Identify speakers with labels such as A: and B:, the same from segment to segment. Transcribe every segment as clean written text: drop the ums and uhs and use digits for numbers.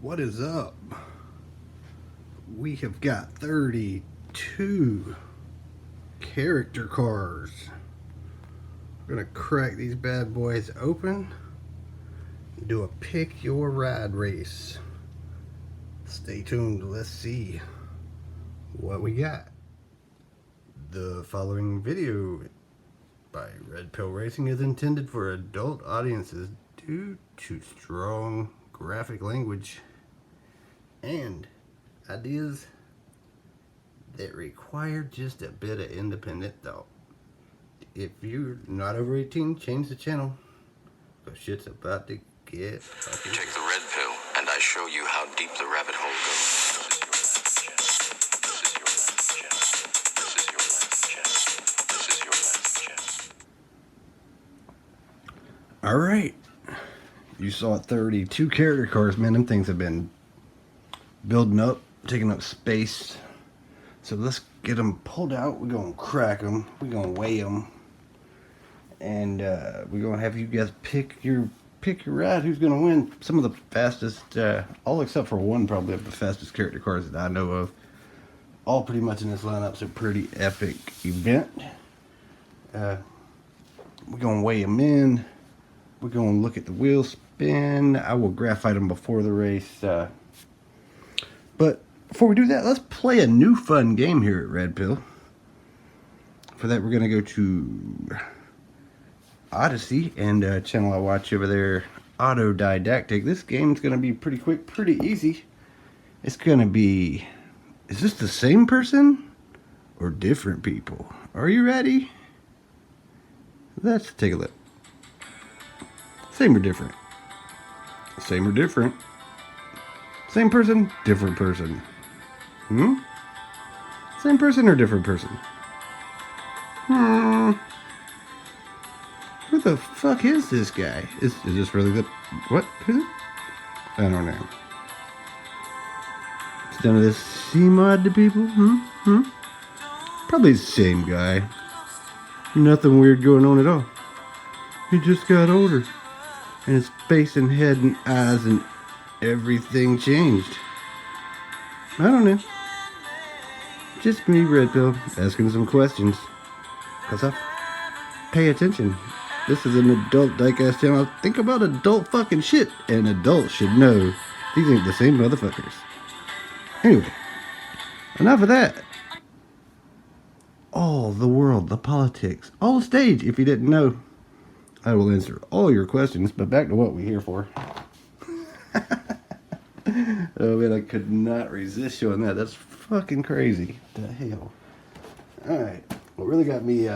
A: What is up? We have got 32 character cars. We're gonna crack these bad boys open and do a pick your ride race. Stay tuned, let's see what we got. The following video by Red Pill Racing is intended for adult audiences due to strong graphic language and ideas that require just a bit of independent thought. If you're not over 18, change the channel, because shit's about to get fucking...
B: Take the red pill, and I show you how deep the rabbit hole goes. This is your last chance. This is your last chance. This is your last chance.
A: Alright. You saw 32 character cars, man. Them things have been building up, taking up space. So let's get them pulled out. We're going to crack them. We're going to weigh them. And we're going to have you guys pick your ride. Who's going to win? Some of the fastest, all except for one probably of the fastest character cars that I know of. All pretty much in this lineup. It's a pretty epic event. We're going to weigh them in. We're going to look at the wheel spin. I will graphite them before the race. But before we do that, let's play a new fun game here at Red Pill. For that, we're going to go to Odyssey and a channel I watch over there, Autodidactic. This game's going to be pretty quick, pretty easy. It's going to be... Is this the same person or different people? Are you ready? Let's take a look. Same or different? Same or different? Same person, different person. Same person or different person? Who the fuck is this guy? Is this really the... What? Who? I don't know. Is none of this seem odd to people? Probably the same guy. Nothing weird going on at all. He just got older. And his face and head and eyes and everything changed. I don't know. Just me, Red Pill, asking some questions. Because I pay attention. This is an adult diecast channel. I think about adult fucking shit. And adults should know these ain't the same motherfuckers. Anyway, enough of that. All the world, the politics, all the stage, if you didn't know. I will answer all your questions, but back to what we're here for. Oh man, I could not resist showing that. That's fucking crazy. What the hell? Alright, what really got me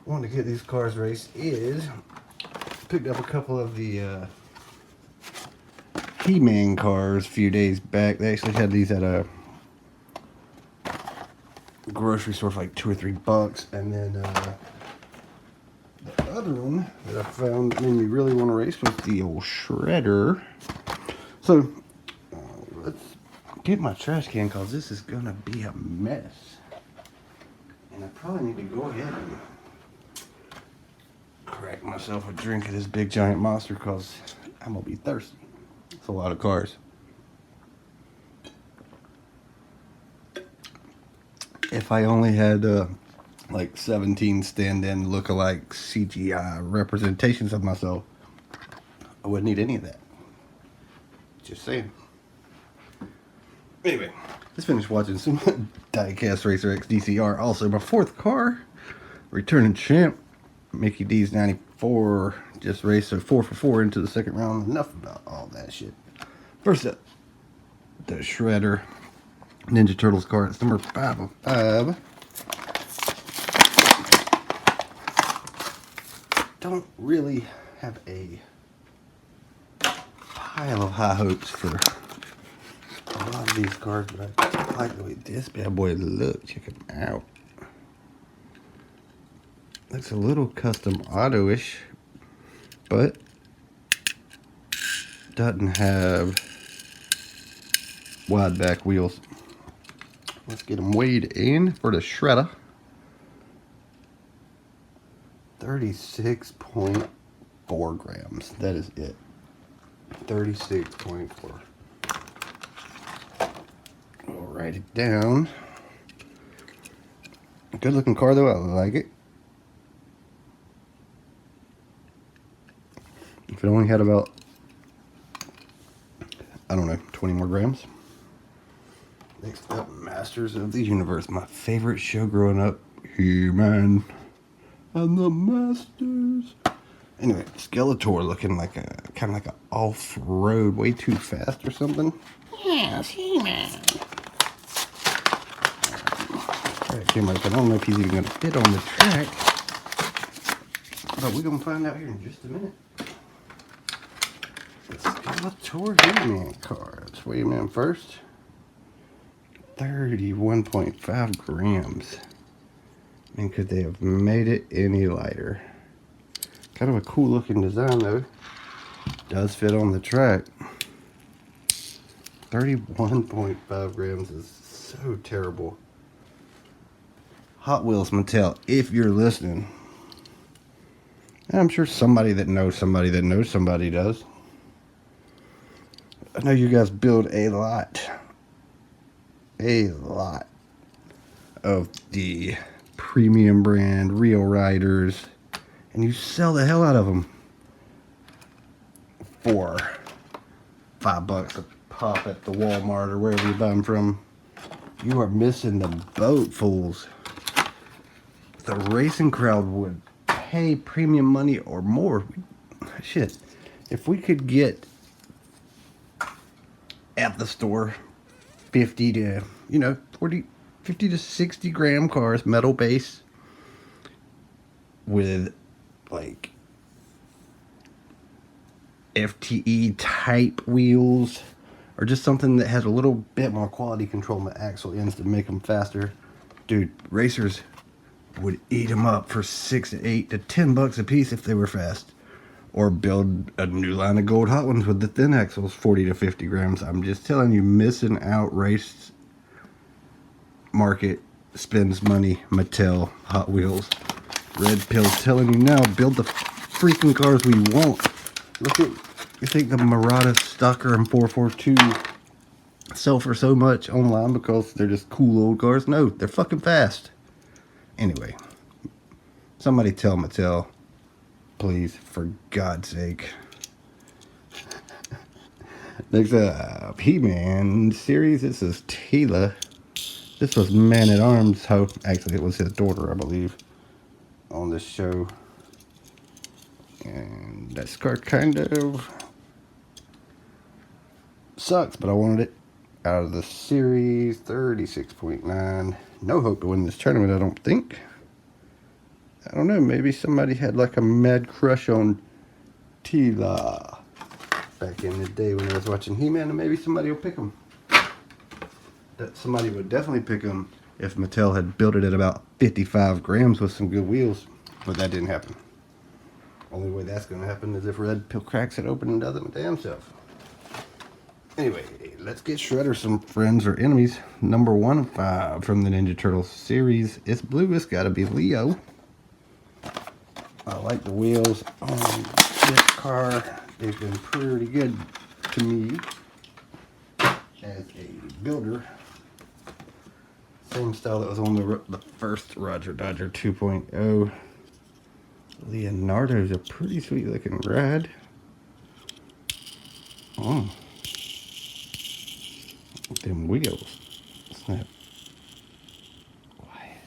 A: wanting to get these cars raced is picked up a couple of the He-Man cars a few days back. They actually had these at a grocery store for like $2 or $3, and then the other one that I found made me really want to race was the old Shredder. So let's get my trash can, because this is gonna be a mess, and I probably need to go ahead and crack myself a drink of this big giant monster, because I'm gonna be thirsty. It's a lot of cars. If I only had like 17 stand-in look-alike CGI representations of myself, I wouldn't need any of that. Just saying. Anyway, let's finish watching some Diecast Racer X DCR. Also, my fourth car, returning champ, Mickey D's 94. Just raced a 4 for 4 into the second round. Enough about all that shit. First up, the Shredder Ninja Turtles car. It's number 5 of 5. Don't really have a pile of high hopes for a lot of these cars, but I like the way this bad boy looks. Check him out. Looks a little custom auto-ish, but doesn't have wide back wheels. Let's get them weighed in for the Shredder. 36.4 grams. That is it. 36.4. I'll write it down. Good looking car though, I like it. If it only had about, I don't know, 20 more grams. Next up, Masters of the Universe. My favorite show growing up. He-Man and the Masters. Anyway, Skeletor looking like a kind of like a off-road, way too fast or something. Yes, He-Man. Track here, Mike. I don't know if he's even going to fit on the track, but we're going to find out here in just a minute. The Skeletor He-Man car. Let's weigh him in first. 31.5 grams. I mean, could they have made it any lighter? Kind of a cool looking design though. Does fit on the track. 31.5 grams is so terrible. Hot Wheels Mattel, if you're listening, and I'm sure somebody that knows somebody that knows somebody does. I know you guys build a lot of the premium brand Real Riders, and you sell the hell out of them for $5 a pop at the Walmart or wherever you buy them from. You are missing the boat, fools. The racing crowd would pay premium money or more. Shit, if we could get at the store 50 to 50 to 60 gram cars, metal base, with like FTE type wheels, or just something that has a little bit more quality control on the axle ends to make them faster, dude, racers would eat them up for $6 to $8 to $10 a piece if they were fast. Or build a new line of gold hot ones with the thin axles, 40 to 50 grams. I'm just telling you, missing out. Race market spends money. Mattel, Hot Wheels, Red Pill's telling you now, build the freaking cars we want. Look at, you think the Murata Stalker and 442 sell for so much online because they're just cool old cars? No, they're fucking fast. Anyway, somebody tell Mattel, please, for God's sake. Next up, He-Man series. This is Tila. This was Man-at-Arms. Actually, it was his daughter, I believe, on this show. And that car kind of sucks, but I wanted it. Out of the series, 36.9. No hope to win this tournament, I don't think. I don't know, maybe somebody had like a mad crush on Tila back in the day when I was watching He-Man, and maybe somebody will pick him. That somebody would definitely pick him if Mattel had built it at about 55 grams with some good wheels, but that didn't happen. Only way that's going to happen is if Red Pill cracks it open and does it damn self. Anyway, let's get Shredder some friends or enemies. Number 1 of 5 from the Ninja Turtles series. It's blue, it's got to be Leo. I like the wheels on this car. They've been pretty good to me as a builder. Same style that was on the first Roger Dodger 2.0. Leonardo's a pretty sweet looking ride. Oh. Them wheels. Snap. Quiet.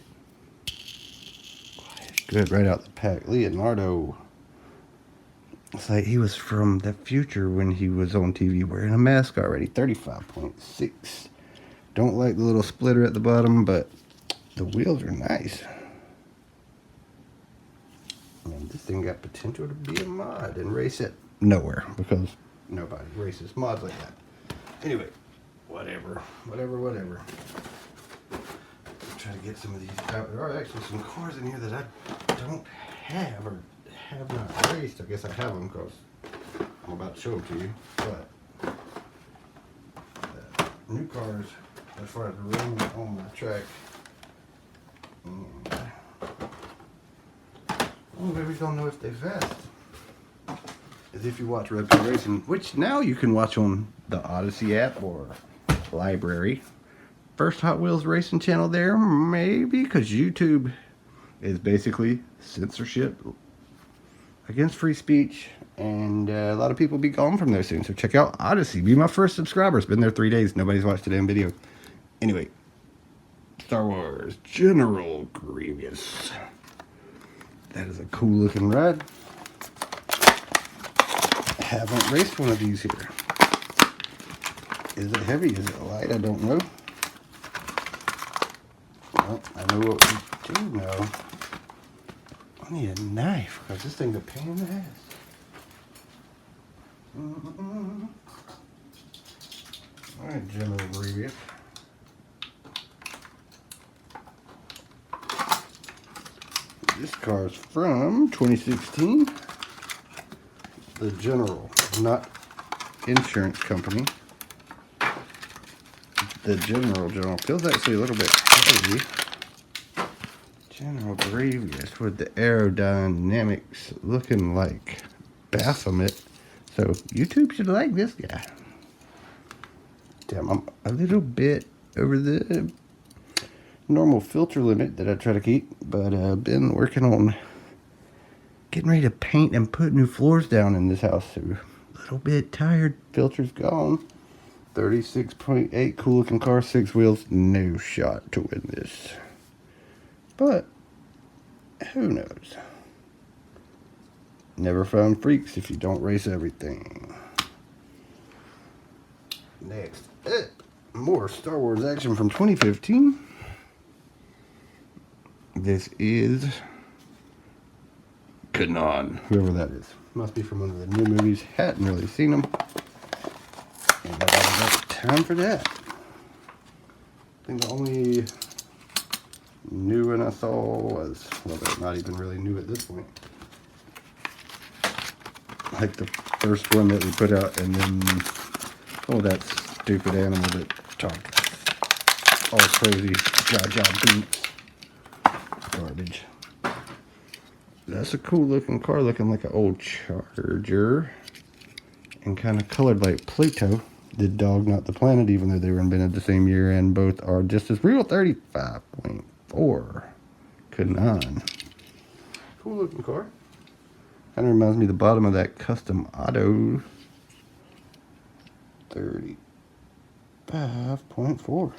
A: Good, right out the pack. Leonardo. It's like he was from the future when he was on TV wearing a mask already. 35.6. Don't like the little splitter at the bottom, but the wheels are nice. Man, this thing got potential to be a mod and race it nowhere because nobody races mods like that. Anyway, whatever. Try to get some of these out. There are actually some cars in here that I don't have or have not raced. I guess I have them because I'm about to show them to you. But new cars, as far as running on my track, well, maybe we don't know if they're fast. Is is if you watch Reptile Racing, which now you can watch on the Odyssey app or library. First Hot Wheels racing channel there, maybe, because YouTube is basically censorship against free speech, and a lot of people be gone from there soon. So check out Odyssey. Be my first subscriber. It's been there 3 days. Nobody's watched a damn video. Anyway, Star Wars General Grievous. That is a cool looking ride. Haven't raced one of these here. Is it heavy? Is it light? I don't know. Well, I know what we do know. I need a knife because this thing's a pain in the ass. Alright, General Grievous. This car is from 2016. The General, not insurance company. The General feels actually a little bit heavy. General Grievous with the aerodynamics looking like Baphomet. So YouTube should like this guy. Damn, I'm a little bit over the normal filter limit that I try to keep, but I've been working on getting ready to paint and put new floors down in this house. So a little bit tired. Filter's gone. 36.8, cool looking car, 6 wheels, no shot to win this. But who knows? Never found freaks if you don't race everything. Next up, more Star Wars action from 2015. This is Kanan, whoever that is. Must be from one of the new movies. Hadn't really seen them. And I got time for that. I think the only new one I saw was, well, they're not even really new at this point. Like the first one that we put out, and then, oh, that stupid animal that talked all crazy, Jaja boots. Garbage. That's a cool looking car, looking like an old Charger. And kind of colored like Pluto. The dog, not the planet, even though they were invented the same year, and both are just as real. 35.4. Kanan. Cool looking car. Kind of reminds me of the bottom of that custom auto. 35.4.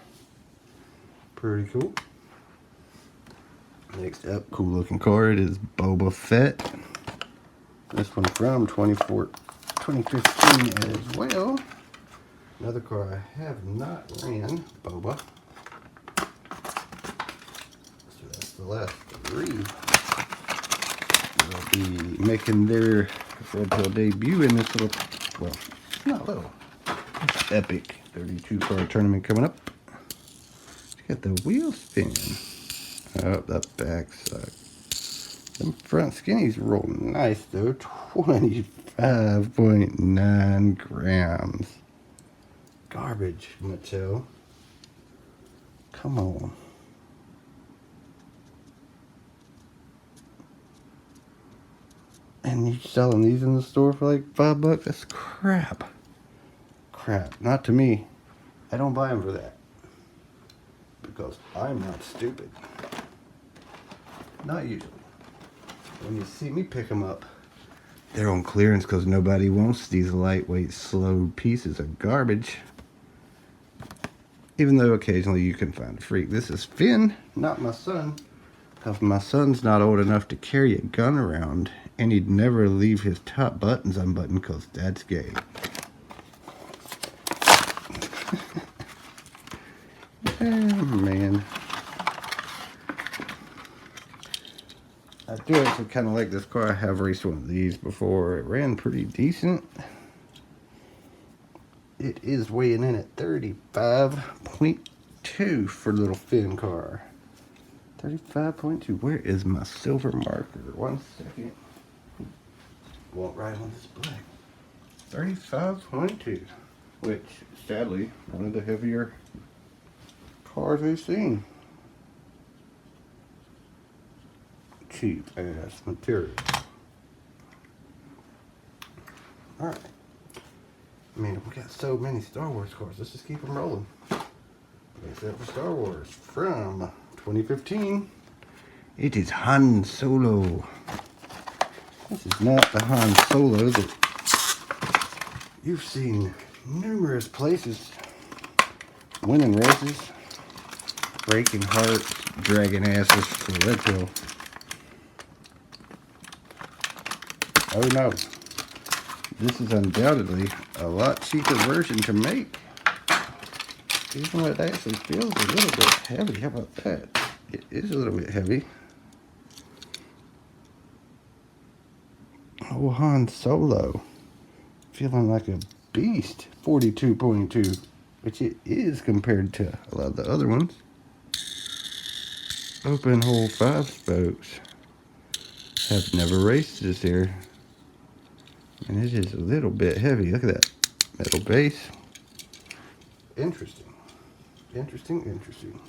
A: Pretty cool. Next up, cool looking car. It is Boba Fett. This one from 2015 as well. Another car I have not ran, Boba. So that's the last 3. They'll be making their Reptile debut in this little, well, it's not little, it's epic 32 car tournament coming up. Got the wheel spin. Oh, that back sucks. Them front skinnies roll nice though. 25.9 grams. Garbage, Mattel. Come on. And you selling these in the store for like $5? That's crap. Crap. Not to me. I don't buy them for that. Because I'm not stupid. Not usually. When you see me pick them up, they're on clearance because nobody wants these lightweight, slow pieces of garbage. Even though occasionally you can find a freak. This is Finn, not my son. Because my son's not old enough to carry a gun around. And he'd never leave his top buttons unbuttoned because that's gay. Oh, man. I do actually kind of like this car. I have raced one of these before. It ran pretty decent. It is weighing in at 35.2 for little Finn car. 35.2. Where is my silver marker? 1 second. Won't ride on this black. 35.2. Which, sadly, one of the heavier cars we've seen. Cheap ass material. Alright. I mean, we got so many Star Wars cars. Let's just keep them rolling. Except for Star Wars from 2015. It is Han Solo. This is not the Han Solo that you've seen numerous places. Winning races. Breaking hearts. Dragging asses for the red pill. Oh no. This is undoubtedly a lot cheaper version to make. Even though it actually feels a little bit heavy. How about that? It is a little bit heavy. Oh, Han Solo. Feeling like a beast. 42.2. Which it is compared to a lot of the other ones. Open hole 5 spokes. Have never raced this here. And it is a little bit heavy. Look at that metal base. Interesting. Interesting.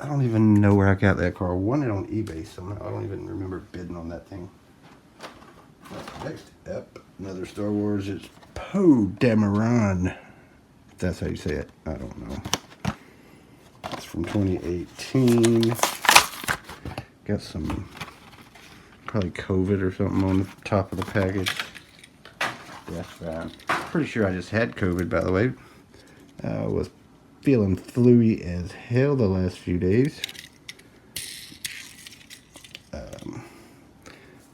A: I don't even know where I got that car. I won it on eBay somehow. I don't even remember bidding on that thing. Next up, another Star Wars. It's Poe Dameron. If that's how you say it. I don't know. It's from 2018. Got some probably COVID or something on the top of the package. That's fine. Pretty sure I just had COVID, by the way. I was feeling flu-y as hell the last few days.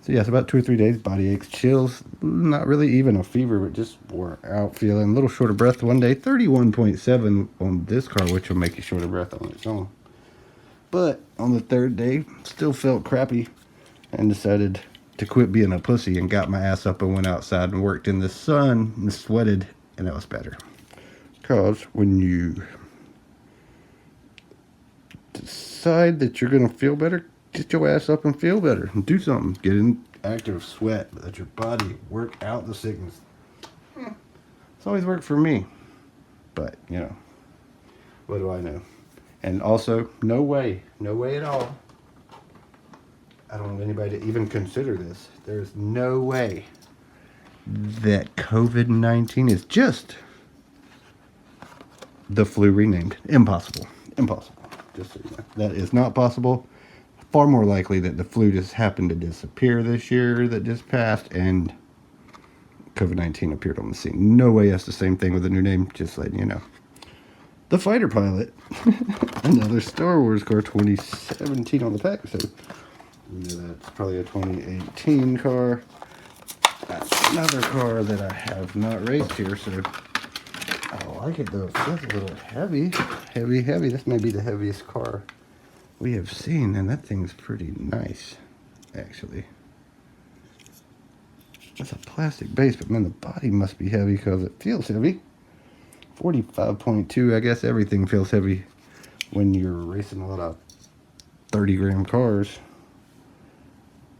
A: So yeah, it's about 2 or 3 days. Body aches, chills. Not really even a fever, but just wore out feeling. A little short of breath one day. 31.7 on this car, which will make you short of breath on its own. But on the 3rd day, still felt crappy and decided to quit being a pussy and got my ass up and went outside and worked in the sun and sweated, and that was better. Because when you decide that you're going to feel better, get your ass up and feel better and do something. Get in active sweat. Let your body work out the sickness. It's always worked for me. But, you know, what do I know? And also, no way at all. I don't want anybody to even consider this. There's no way that COVID-19 is just the flu renamed. Impossible. Just so you know. That is not possible. Far more likely that the flu just happened to disappear this year that just passed and COVID-19 appeared on the scene. No way that's the same thing with a new name, just letting you know. The fighter pilot. Another Star Wars car, 2017 on the pack, so you know that's probably a 2018 car. That's another car that I have not raced here, so I like it though. It feels a little heavy. Heavy. This may be the heaviest car we have seen, and that thing's pretty nice, actually. It's a plastic base, but man, the body must be heavy because it feels heavy. 45.2. I guess everything feels heavy when you're racing a lot of 30-gram cars.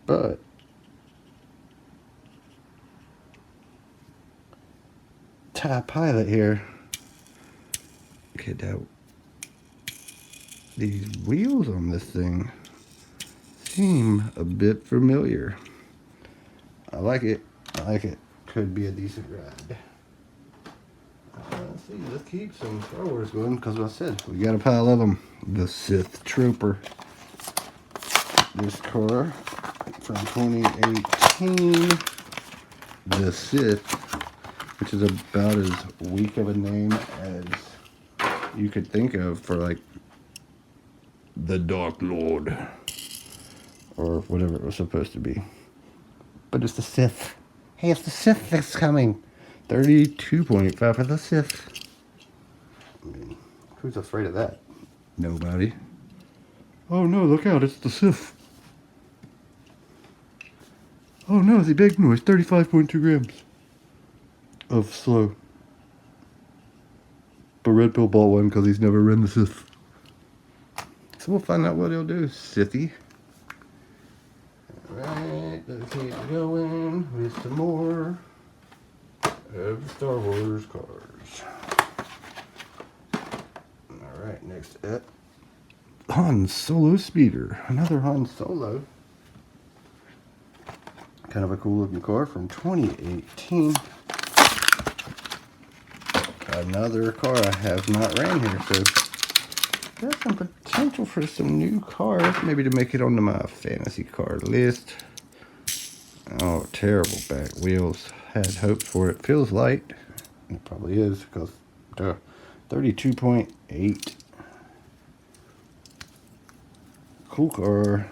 A: But TIE Pilot here. Get out. These wheels on this thing seem a bit familiar. I like it. Could be a decent ride. Let's see. Let's keep some Star Wars going because I said we got a pile of them. The Sith Trooper. This car from 2018. The Sith, which is about as weak of a name as you could think of for like the Dark Lord or whatever it was supposed to be. But it's the Sith. Hey, it's the Sith that's coming. 32.5 for the Sith. I mean, who's afraid of that? Nobody. Oh no, look out, it's the Sith. Oh no, the big noise, 35.2 grams of slow. But Red Pill bought one because he's never ridden the Sith. So we'll find out what he'll do, Sithy. Alright, let's keep going with some more of the Star Wars cars. Alright, next up, Han Solo speeder. Another Han Solo. Kind of a cool looking car from 2018. Another car I have not ran here, so there's some potential for some new cars, maybe to make it onto my fantasy car list. Oh, terrible back wheels. Had hoped for it. Feels light. It probably is, because 32.8. Cool car.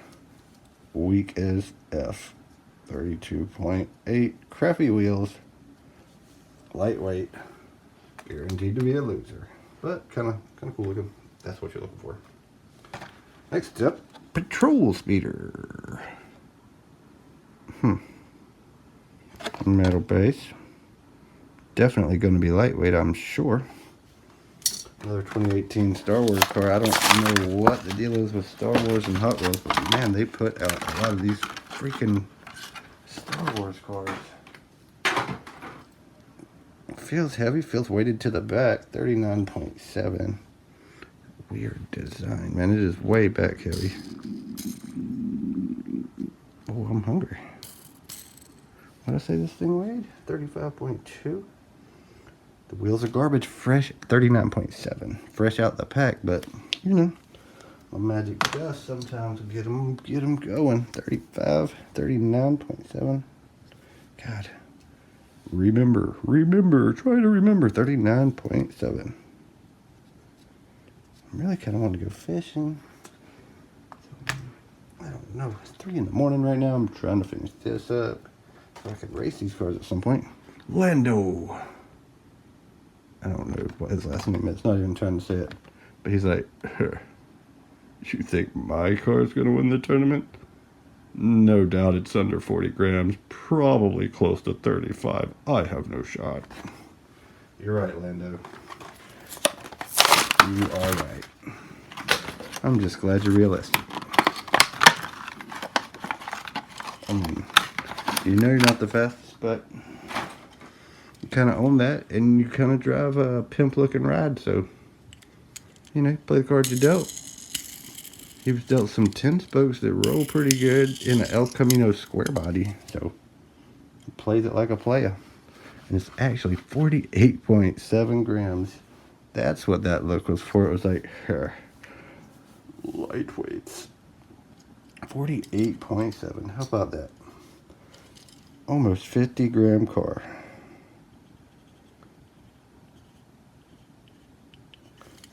A: Weak as F. 32.8. Crappy wheels. Lightweight. Guaranteed to be a loser. But kind of cool looking. That's what you're looking for. Next up, patrol speeder. Metal base. Definitely going to be lightweight, I'm sure. Another 2018 Star Wars car. I don't know what the deal is with Star Wars and Hot Wheels, but man, they put out a lot of these freaking Star Wars cars. It feels heavy, feels weighted to the back. 39.7. Weird design, man. It is way back heavy. Oh, I'm hungry. What did I say this thing weighed? 35.2. The wheels are garbage. Fresh. 39.7. Fresh out the pack, but you know, a magic dust sometimes will get them going. 35, 39.7. God. Remember. Try to remember. 39.7. I really kind of want to go fishing. I don't know. It's 3 in the morning right now. I'm trying to finish this up so I can race these cars at some point. Lando. I don't know what his last name is. It's not even trying to say it. But he's like, you think my car is going to win the tournament? No doubt it's under 40 grams. Probably close to 35. I have no shot. You're right, Lando. You are right. I'm just glad you're realistic. You know you're not the fastest, but you kind of own that, and you kind of drive a pimp-looking ride, so, you know, play the cards you dealt. He was dealt some 10 spokes that roll pretty good in an El Camino square body, so he plays it like a player. And it's actually 48.7 grams. That's what that look was for. It was like, lightweights. 48.7. How about that? Almost 50 gram car.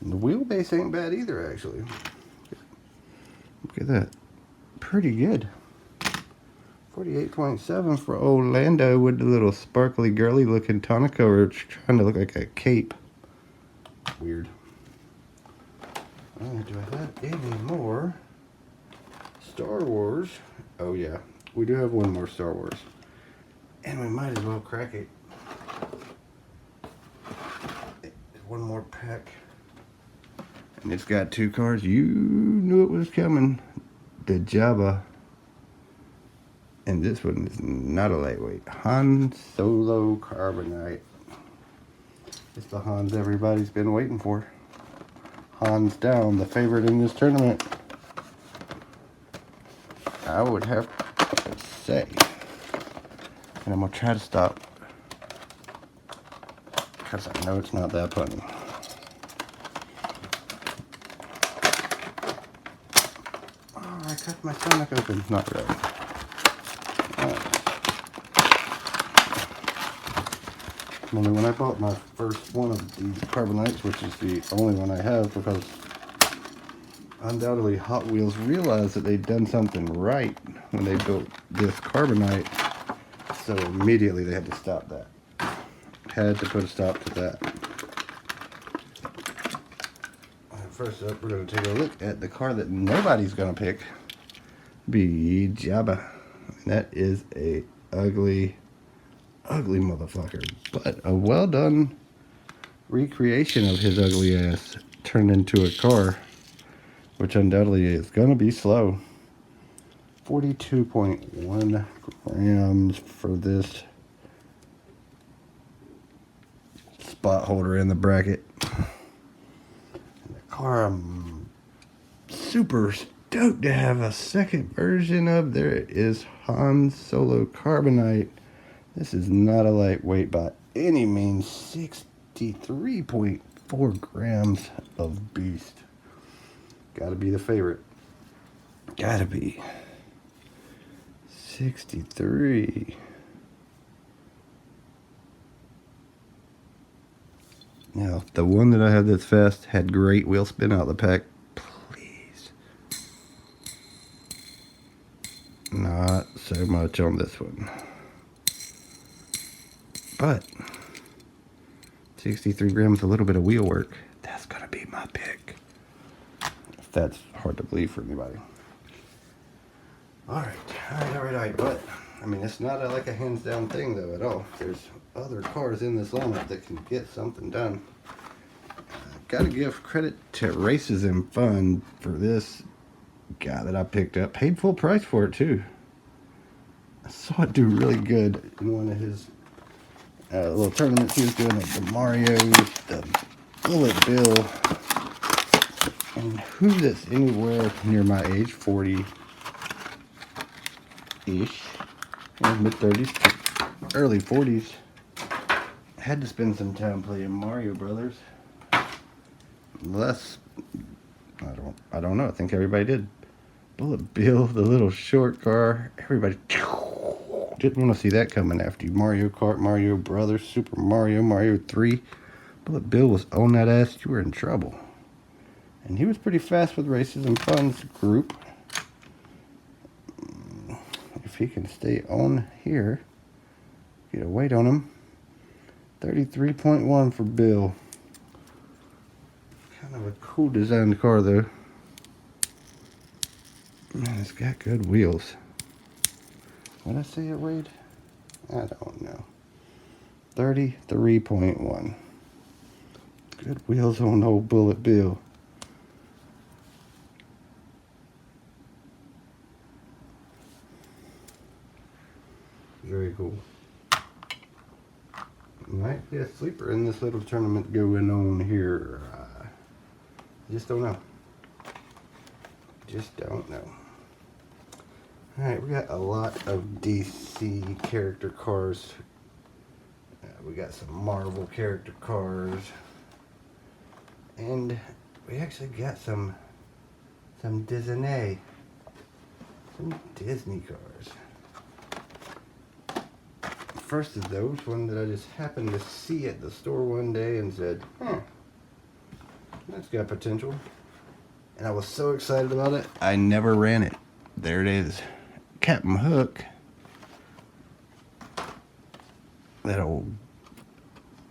A: And the wheelbase ain't bad either, actually. Look at that. Pretty good. 48.7 for Orlando with the little sparkly girly looking tonneau cover trying to look like a cape. Weird. Do I have any more Star Wars? Oh yeah, we do have one more Star Wars. And we might as well crack it. One more pack. And it's got 2 cars. You knew it was coming. The Jabba. And this one is not a lightweight. Han Solo Carbonite. It's the Hans everybody's been waiting for. Hans down, the favorite in this tournament. I would have to say. And I'm going to try to stop. Because I know it's not that funny. Oh, I cut my stomach open. Not really. Only when I bought my first one of these Carbonites, which is the only one I have, because undoubtedly Hot Wheels realized that they'd done something right when they built this Carbonite, so immediately they had to stop that. Had to put a stop to that. First up, we're going to take a look at the car that nobody's going to pick. Be Jabba. And that is a ugly motherfucker, but a well done recreation of his ugly ass turned into a car, which undoubtedly is gonna be slow. 42.1 grams for this spot holder in the bracket. And the car I'm super stoked to have a second version of. There it is, Han Solo Carbonite. This is not a lightweight by any means. 63.4 grams of beast. Gotta be the favorite. Gotta be. 63. Now, the one that I have that's fast had great wheel spin out of the pack. Please. Not so much on this one. But 63 grams, a little bit of wheel work. That's going to be my pick. If that's hard to believe for anybody. All right. But, I mean, it's not like a hands down thing, though, at all. There's other cars in this lineup that can get something done. Gotta give credit to Races and Fun for this guy that I picked up. Paid full price for it, too. I saw it do really good in one of his little tournaments he was doing, like the Mario, the Bullet Bill. And who that's anywhere near my age, 40-ish, mid-30s, early 40s, had to spend some time playing Mario Brothers. Less, I don't know. I think everybody did. Bullet Bill, the little short car. Everybody didn't want to see that coming after you. Mario Kart, Mario Brothers, Super Mario, Mario 3. Bullet Bill was on that ass. You were in trouble. And he was pretty fast with Races and Fun's group. If he can stay on here, get a weight on him. 33.1 for Bill. Kind of a cool designed car, though. Man, it's got good wheels. What did I say it weighed? I don't know. 33.1. Good wheels on old Bullet Bill. Very cool. Might be a sleeper in this little tournament going on here. Just don't know. Just don't know. Alright, we got a lot of DC character cars. We got some Marvel character cars. And we actually got some Disney. Some Disney cars. First of those, one that I just happened to see at the store one day and said, that's got potential. And I was so excited about it, I never ran it. There it is. Captain Hook. That old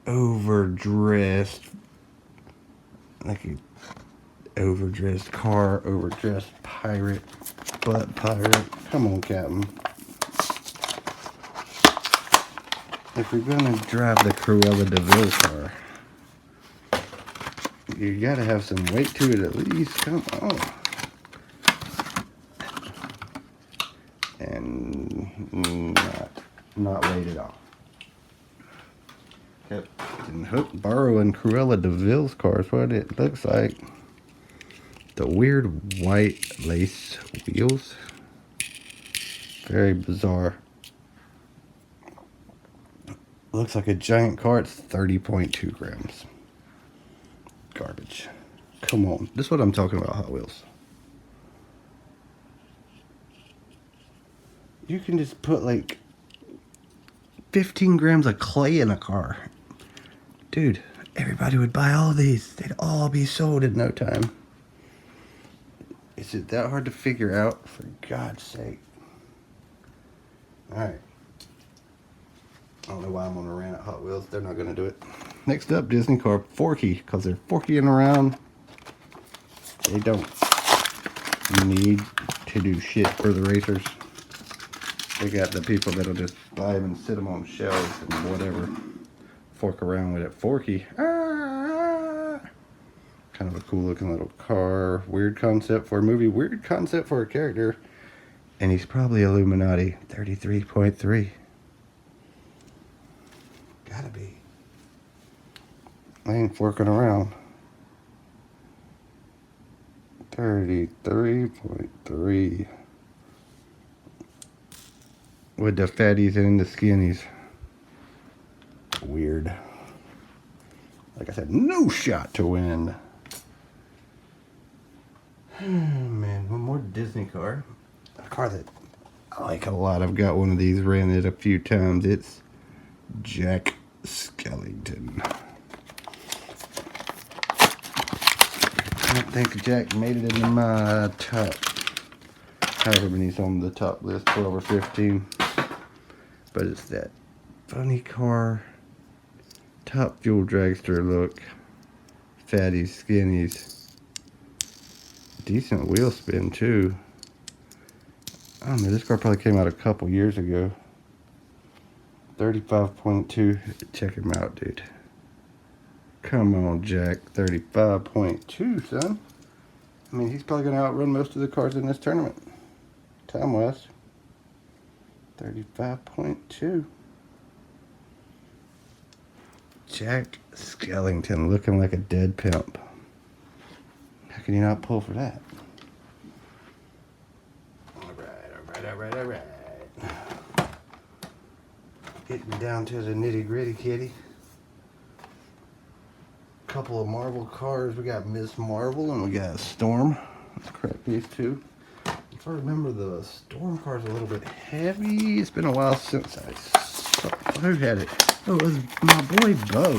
A: overdressed, like an overdressed car, overdressed pirate, butt pirate. Come on, Captain. If you're gonna drive the Cruella de Vil car, you gotta have some weight to it at least. Come on. And not weight at all. Captain Hook borrowing Cruella de Vil's cars. What it looks like. The weird white lace wheels. Very bizarre. Looks like a giant car. It's 30.2 grams. Garbage. Come on. This is what I'm talking about, Hot Wheels. You can just put like 15 grams of clay in a car. Dude, everybody would buy all these. They'd all be sold in no time. Is it that hard to figure out? For God's sake. Alright. I don't know why I'm on a rant at Hot Wheels. They're not going to do it. Next up, Disney car Forky. Because they're forkying around. They don't need to do shit for the racers. They got the people that'll just buy them and sit them on shelves and whatever. Fork around with it. Forky. Ah! Kind of a cool looking little car. Weird concept for a movie. Weird concept for a character. And he's probably Illuminati. 33.3. Gotta be. I ain't forking around. 33.3. With the fatties and the skinnies. Weird. Like I said, no shot to win. Man, one more Disney car. A car that I like a lot. I've got one of these, ran it a few times. It's Jack Skellington. I don't think Jack made it into my top. However many's on the top list, 12 or 15. But it's that funny car, top fuel dragster look, fatties, skinnies. Decent wheel spin too. I don't know, this car probably came out a couple years ago. 35.2. Check him out, dude. Come on, Jack. 35.2, son. I mean, he's probably going to outrun most of the cars in this tournament. Time-wise. 35.2. Jack Skellington looking like a dead pimp. How can you not pull for that? Alright. Getting down to the nitty gritty, kitty. Couple of Marvel cars. We got Miss Marvel and we got Storm. Let's crack these two. If I remember, the Storm car's a little bit heavy. It's been a while since I saw. Who had it? Oh, it was my boy Bo.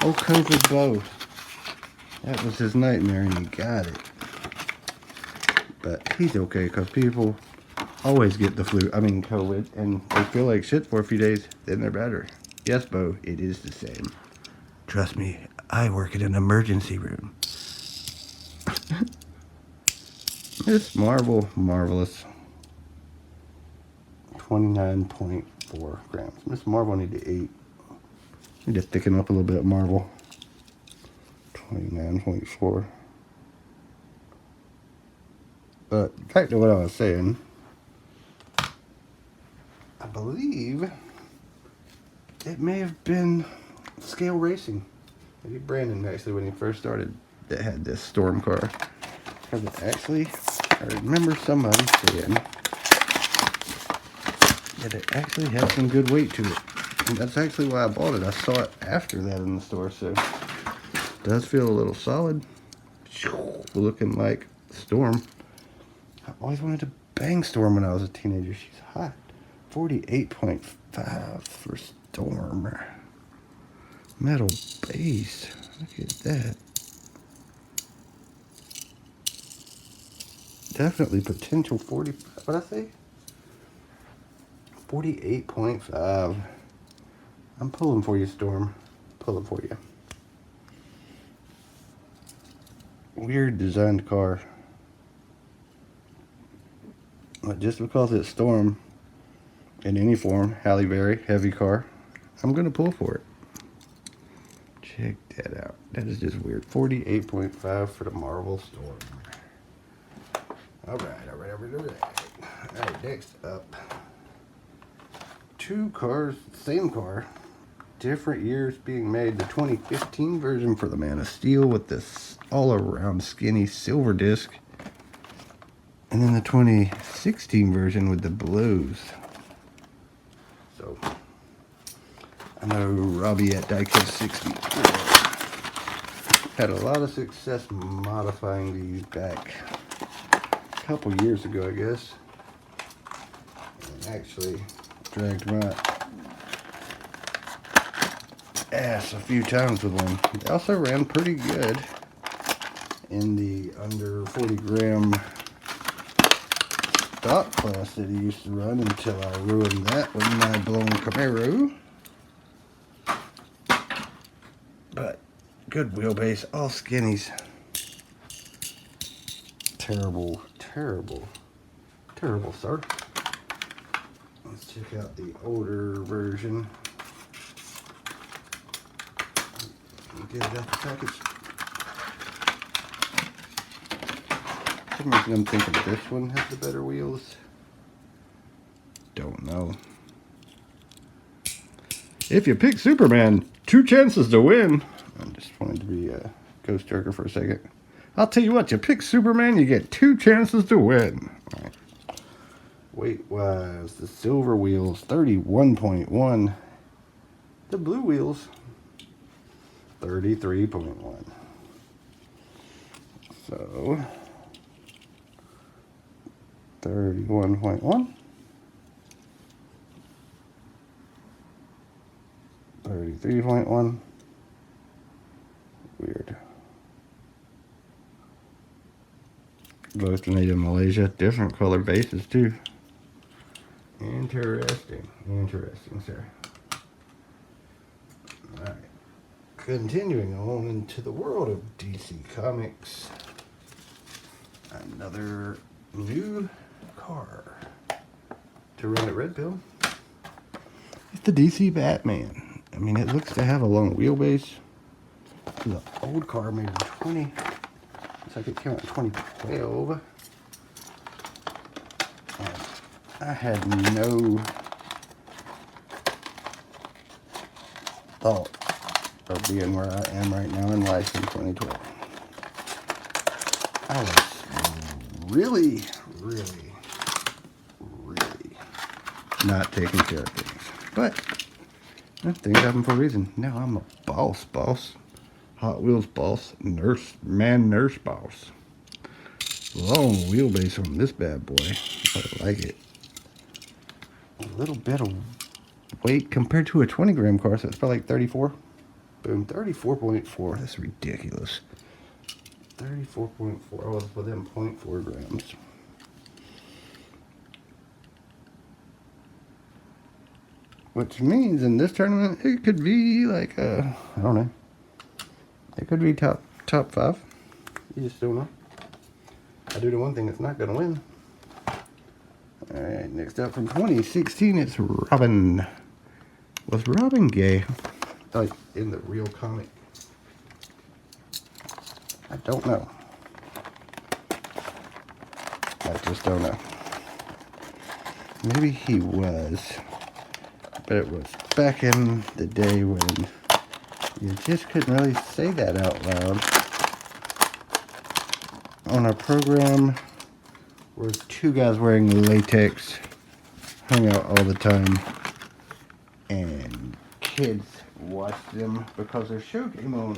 A: Oh, COVID Bo. That was his nightmare and he got it. But he's okay because people always get the flu. I mean, COVID. And they feel like shit for a few days. Then they're better. Yes, Bo, it is the same. Trust me, I work in an emergency room. Miss Marvel, marvelous. 29.4 grams. Miss Marvel need to eat. Need to thicken up a little bit, Marvel. 29.4. But back to what I was saying. I believe it may have been Scale Racing. Maybe Brandon, actually, when he first started, that had this Storm car. Because it actually, I remember somebody saying that it actually had some good weight to it. And that's actually why I bought it. I saw it after that in the store, so it does feel a little solid. Looking like Storm. I always wanted to bang Storm when I was a teenager. She's hot. 48.5 for Storm. Metal base. Look at that. Definitely potential 45. What'd I say? 48.5. I'm pulling for you, Storm. Pulling for you. Weird designed car. But just because it's Storm in any form, Halle Berry, heavy car, I'm going to pull for it. Check that out. That is just weird. 48.5 for the Marvel Storm. Alright. Alright, next up. Two cars, same car, different years being made. The 2015 version for the Man of Steel with this all-around skinny silver disc. And then the 2016 version with the blues. So, I know Robbie at Diecast 60 had a lot of success modifying these back a couple years ago, I guess. And actually dragged my ass a few times with one. They also ran pretty good in the under 40 gram stock class that he used to run until I ruined that with my blown Camaro. But good wheelbase, all skinnies. Terrible start. Let's check out the older version. Get it out the package. For some reason I'm thinking this one has the better wheels. Don't know. If you pick Superman, 2 chances to win. I just wanted to be a ghost jerker for a second. I'll tell you what, you pick Superman, you get 2 chances to win. Right. Weight-wise, the silver wheels, 31.1. The blue wheels, 33.1. So, 31.1. 33.1. Weird. Both made in Malaysia. Different color bases too. Interesting. Interesting, sir. Alright. Continuing on into the world of DC Comics. Another new car to run at Red Pill. It's the DC Batman. I mean, it looks to have a long wheelbase. The old car made in 20. Looks like it came out in 2012. And I had no thought of being where I am right now in life in 2012. I was really not taking care of things. But things happen for a reason. Now I'm a boss. Hot Wheels boss. Nurse boss. Long wheelbase on this bad boy. I like it. A little bit of weight compared to a 20-gram car, so it's probably like 34. Boom, 34.4. That's ridiculous. 34.4. I was within 0.4 grams. Which means in this tournament, it could be like, I don't know. It could be top 5. You just don't know. I do the one thing that's not going to win. Alright, next up from 2016, it's Robin. Was Robin gay? Like, in the real comic? I don't know. I just don't know. Maybe he was. But it was back in the day when you just couldn't really say that out loud. On a program where 2 guys wearing latex hung out all the time. And kids watched them because their show came on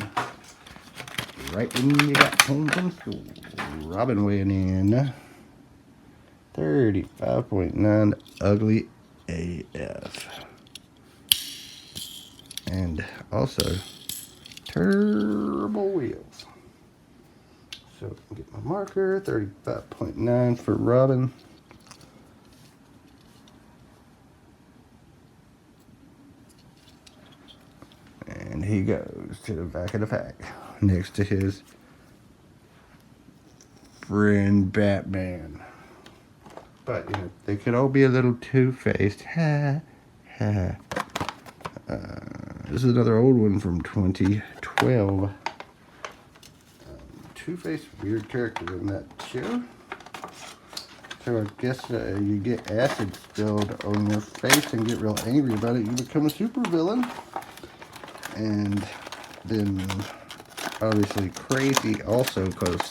A: right when you got home from school. Robin weighing in 35.9, ugly AF. And also turbo wheels. So I'll get my marker, 35.9 for Robin. And he goes to the back of the pack next to his friend Batman. But, you know, they could all be a little two-faced. Ha, ha. This is another old one from 2012. Two-faced, weird character in that show. So I guess you get acid spilled on your face and get real angry about it. You become a supervillain. And then obviously crazy also, because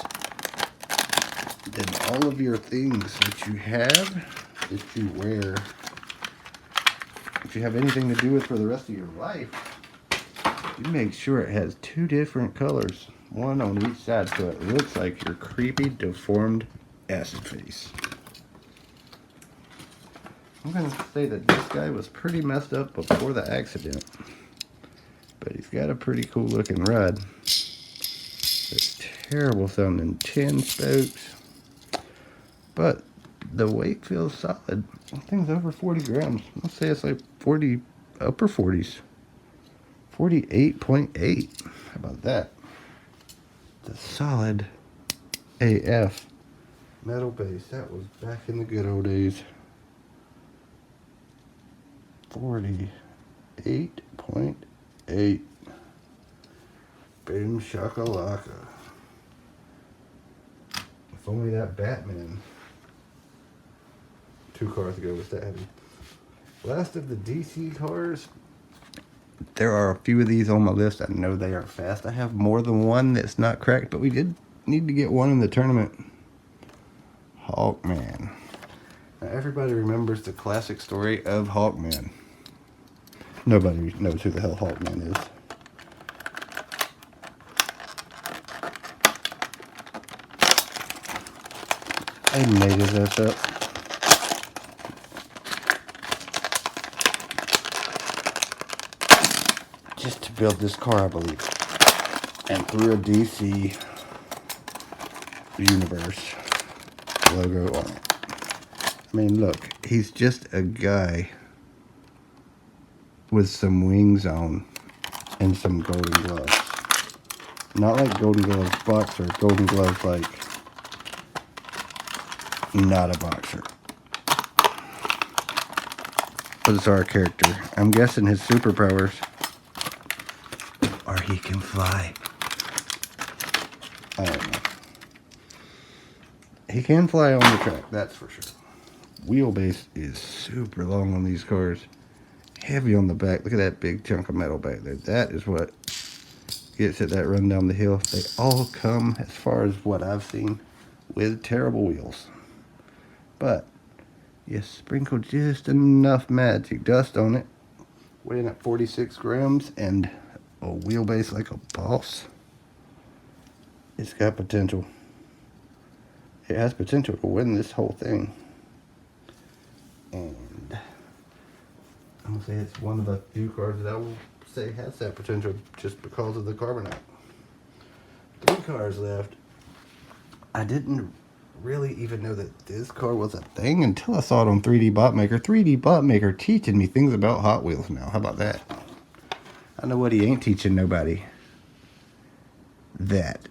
A: then all of your things that you have, that you wear, if you have anything to do with for the rest of your life, you make sure it has 2 different colors, one on each side, so it looks like your creepy, deformed acid face. I'm going to say that this guy was pretty messed up before the accident. But he's got a pretty cool looking rod. It's terrible sounding 10 spokes. But the weight feels solid. I think it's over 40 grams. Let's say it's like 40, upper 40s. 48.8. How about that? The solid AF metal base. That was back in the good old days. 48.8. Boom shakalaka. If only that Batman 2 cars ago was that heavy. Last of the DC cars. There are a few of these on my list. I know they are fast. I have more than one that's not cracked, but we did Need to get one in the tournament. Hawkman. Now everybody remembers the classic story of Hawkman. Nobody knows who the hell Hawkman is. I made his ass up. Just to build this car, I believe. And through a DC Universe logo on it. I mean, look, he's just a guy with some wings on and some golden gloves. Not like golden gloves boxer, golden gloves like not a boxer. But it's our character. I'm guessing his superpowers are he can fly. I don't know. He can fly on the track, that's for sure. Wheelbase is super long on these cars. Heavy on the back. Look at that big chunk of metal back there. That is what gets it that run down the hill. They all come, as far as what I've seen, with terrible wheels. But you sprinkle just enough magic dust on it, weighing at 46 grams, and a wheelbase like a boss. It's got potential. It has potential to win this whole thing. And I'm gonna say it's one of the few cars that I will say has that potential just because of the carbonite. 3 cars left. I didn't really even know that this car was a thing until I saw it on 3D Bot Maker. 3D Bot Maker teaching me things about Hot Wheels now. How about that? I know what he ain't teaching nobody. That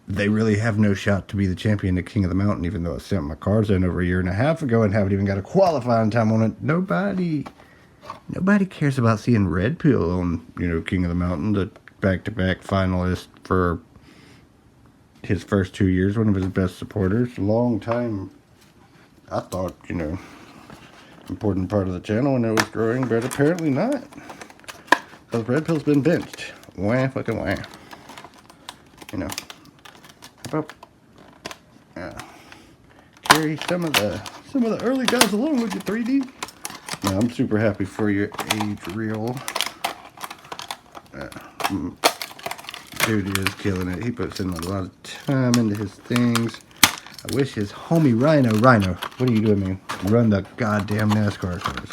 A: they really have no shot to be the champion, the king of the mountain, even though I sent my cars in over a year and a half ago and haven't even got a qualifying time on it. Nobody cares about seeing Red Pill on, King of the Mountain, the back-to-back finalist for his first 2 years, one of his best supporters. Long time, I thought, important part of the channel, and it was growing, but apparently not. Because Red Pill's been benched. Wah, fucking wah. Carry some of the early guys along with your 3D. Now, I'm super happy for your age reel. Dude is killing it. He puts in a lot of time into his things. I wish his homie Rhino, what are you doing, man? Run the goddamn NASCAR cars.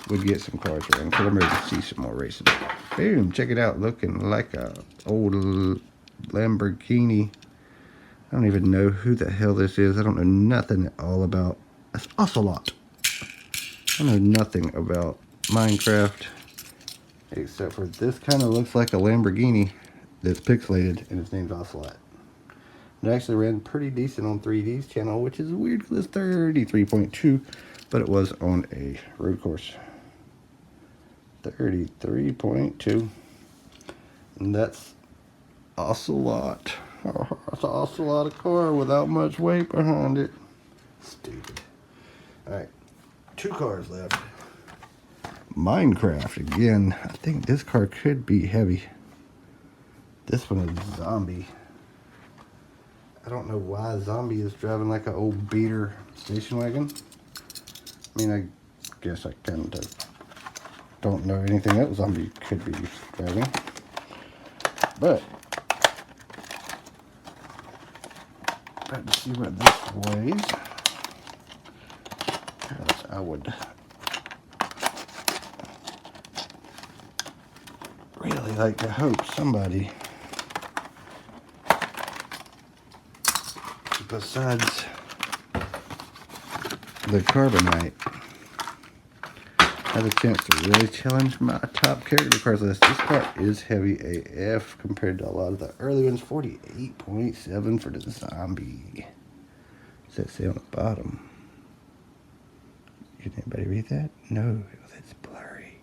A: Would get some cars around, because I'm ready to see some more racing. Boom, check it out. Looking like a old Lamborghini. I don't even know who the hell this is. I don't know nothing at all about this Ocelot. I know nothing about Minecraft, except for this kind of looks like a Lamborghini that's pixelated, and its name's Ocelot. It actually ran pretty decent on 3D's channel, which is weird because it's 33.2, but it was on a road course. 33.2, and that's Ocelot. That's an Ocelot car without much weight behind it. Stupid. Alright, 2 cars left. Minecraft again. I think this car could be heavy. This one is Zombie. I don't know why Zombie is driving like an old beater station wagon. I mean, I guess I kind of don't know anything else Zombie could be driving. But let's see what this weighs. Because I would really like to hope somebody besides the carbonite has a chance to really challenge my top character cars list. This car is heavy AF compared to a lot of the early ones. 48.7 for the Zombie. What's that say on the bottom? Can anybody read that? No, that's blurry.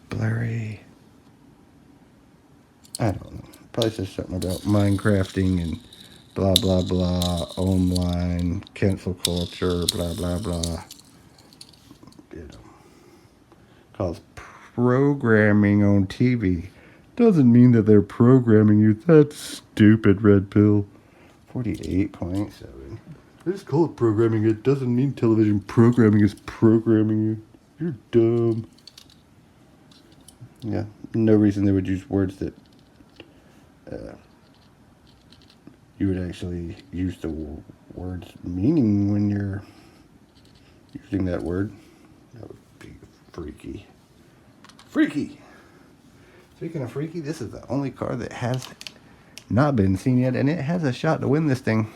A: Blurry. I don't know. Probably says something about Minecrafting and blah blah blah, online, cancel culture, blah blah blah. Cause programming on TV. doesn't mean that they're programming you. That's stupid, Red Pill. 48.7. It's called programming. It doesn't mean television programming is programming you. You're dumb. Yeah, no reason they would use words that you would actually use the word's meaning when you're using that word. That would be freaky. Freaky! Speaking of freaky, this is the only car that has not been seen yet, and it has a shot to win this thing.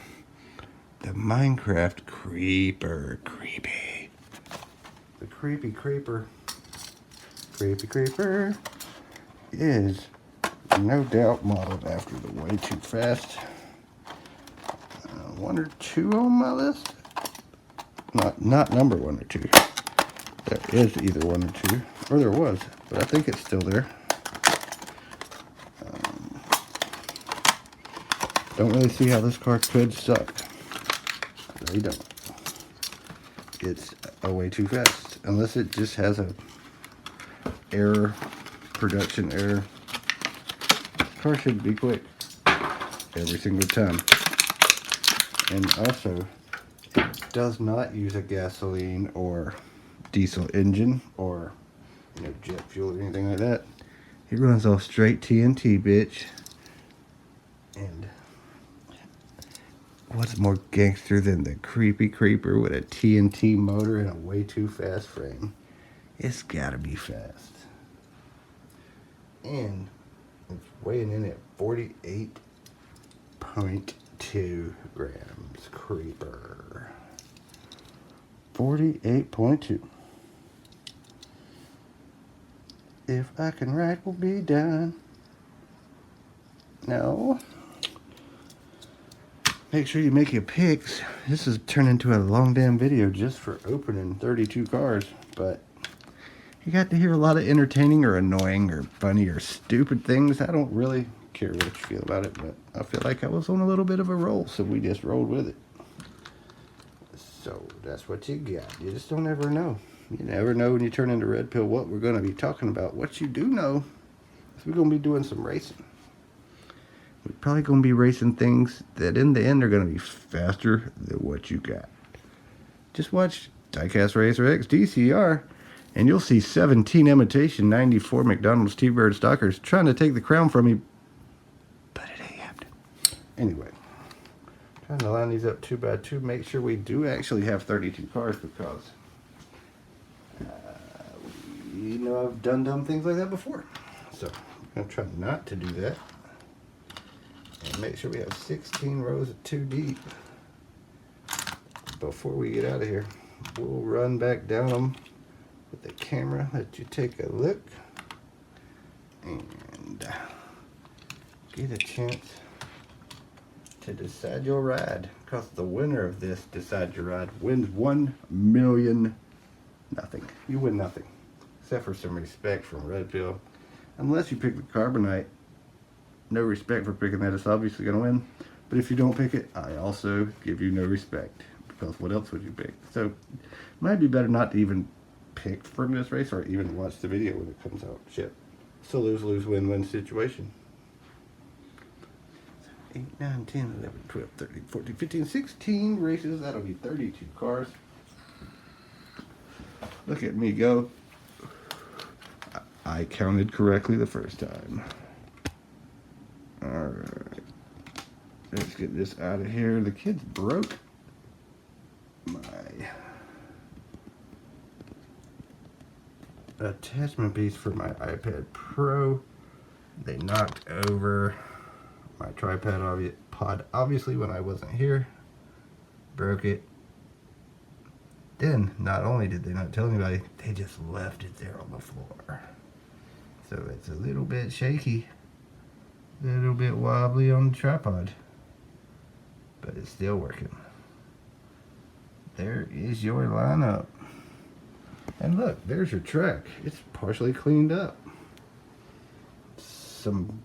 A: The Minecraft Creeper. Creepy. The Creepy Creeper. Creepy Creeper is no doubt modeled after the Way Too Fast. 1 or 2 on my list. Not number 1 or 2. There is either 1 or 2, or there was, but I think it's still there. Don't really see how this car could suck. Really don't. It's a Way Too Fast, unless it just has a error, production error. This car should be quick every single time. And also, it does not use a gasoline or diesel engine or jet fuel or anything like that. It runs off straight TNT, bitch. And what's more gangster than the Creepy Creeper with a TNT motor and a Way Too Fast frame? It's gotta be fast. And it's weighing in at 48.2 grams. Creeper. 48.2. If I can write, we'll be done. No. Make sure you make your picks. This has turned into a long damn video just for opening 32 cars, but you got to hear a lot of entertaining or annoying or funny or stupid things. I don't really care what you feel about it, but I feel like I was on a little bit of a roll, so we just rolled with it. So that's what you got. You just don't ever know. You never know when you turn into Red Pill what we're going to be talking about. What you do know is we're going to be doing some racing. We're probably going to be racing things that in the end are going to be faster than what you got. Just watch Diecast Racer X DCR and you'll see 17 imitation 94 McDonald's T-Bird Stalkers trying to take the crown from me, but it ain't happening. Anyway, trying to line these up 2 by 2, make sure we do actually have 32 cars, because I've done dumb things like that before. So I'm going to try not to do that. And make sure we have 16 rows of 2 deep. Before we get out of here, we'll run back down them with the camera, let you take a look, and get a chance to decide your ride. Because the winner of this Decide Your Ride wins $1 million nothing. You win nothing. Except for some respect from Red Pill. Unless you pick the Carbonite. No respect for picking that. It's obviously going to win. But if you don't pick it, I also give you no respect. Because what else would you pick? So, it might be better not to even pick from this race or even watch the video when it comes out. Shit. It's a lose-lose, win-win situation. 8, 9, 10, 11, 12, 13, 14, 15, 16 races. That'll be 32 cars. Look at me go. I counted correctly the first time. Alright. Let's get this out of here. The kids broke my attachment piece for my iPad Pro. They knocked over my tripod obviously when I wasn't here. Broke it. Then, not only did they not tell anybody, they just left it there on the floor. So it's a little bit shaky. A little bit wobbly on the tripod. But it's still working. There is your lineup. And look, there's your track. It's partially cleaned up. Some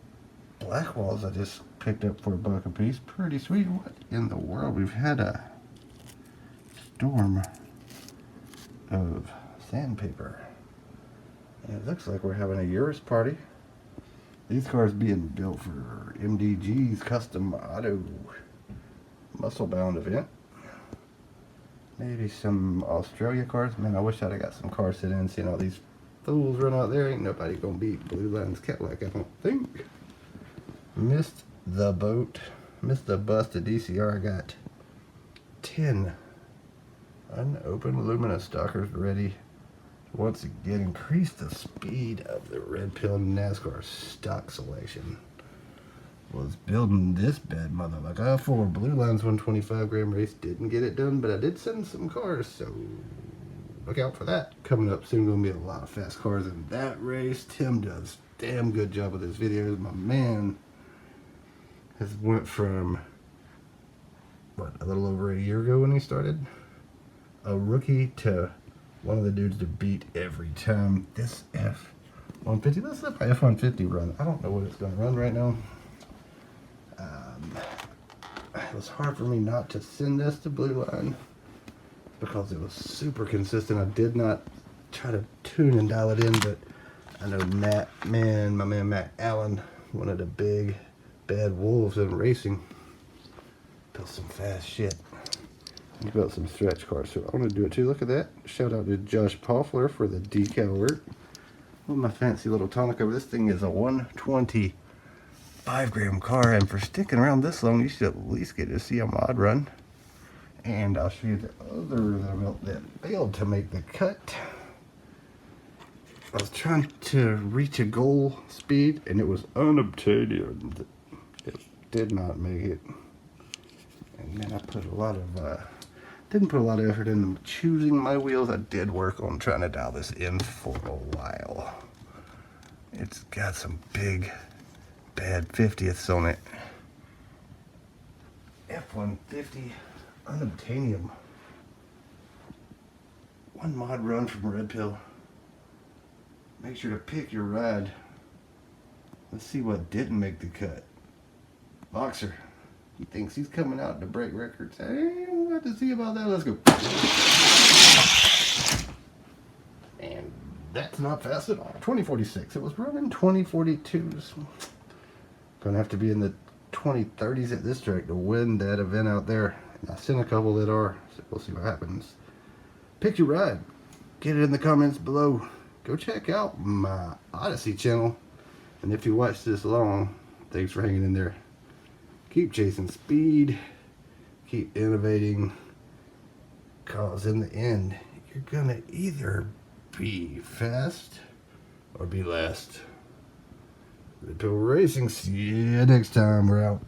A: black walls I just picked up for $1 a piece. Pretty sweet. What in the world? We've had a storm of sandpaper. And it looks like we're having a Eurus party. These cars being built for MDG's Custom Auto Muscle Bound event. Maybe some Australia cars. Man, I wish I'd have got some cars sitting in, seeing all these fools run out there. Ain't nobody gonna beat Blue Line's Cadillac, I don't think. Missed the boat. Missed the busted DCR. I got 10 unopened Lumina stalkers ready to once again increase the speed of the Red Pill NASCAR stock selection. Was building this bad motherfucker for Blue Line's 125 gram race. Didn't get it done, but I did send some cars, so look out for that. Coming up soon, gonna be a lot of fast cars in that race. Tim does damn good job with his videos. My man has went from, what, a little over a year ago when he started, a rookie to one of the dudes to beat every time. This F-150, this is my F-150 run. I don't know what it's gonna run right now. It was hard for me not to send this to Blue Line because it was super consistent. I did not try to tune and dial it in, but I know my man Matt Allen, one of the big bad wolves in racing, built some fast shit. He built some stretch cars, so I want to do it too. Look at that. Shout out to Josh Poffler for the decal work. With my fancy little tonic over. This thing is a 125 gram car, and for sticking around this long, you should at least get to see a mod run. And I'll show you the other that I built that failed to make the cut. I was trying to reach a goal speed, and it was unobtainium. It did not make it. And then I put a lot of, didn't put a lot of effort into choosing my wheels. I did work on trying to dial this in for a while. It's got some big, bad 50ths on it. F-150 unobtainium. One mod run from Red Pill. Make sure to pick your ride. Let's see what didn't make the cut. Boxer. He thinks he's coming out to break records. Hey, we'll have to see about that. Let's go. And that's not fast at all. 2046. It was running 2042s. Gonna have to be in the 2030s at this track to win that event out there. And I sent a couple that are, so we'll see what happens. Pick your ride. Get it in the comments below. Go check out my Odyssey channel. And if you watched this long, thanks for hanging in there. Keep chasing speed. Keep innovating. Cause in the end, you're gonna either be fast or be last. Red Pill Racing. See you next time. We're out.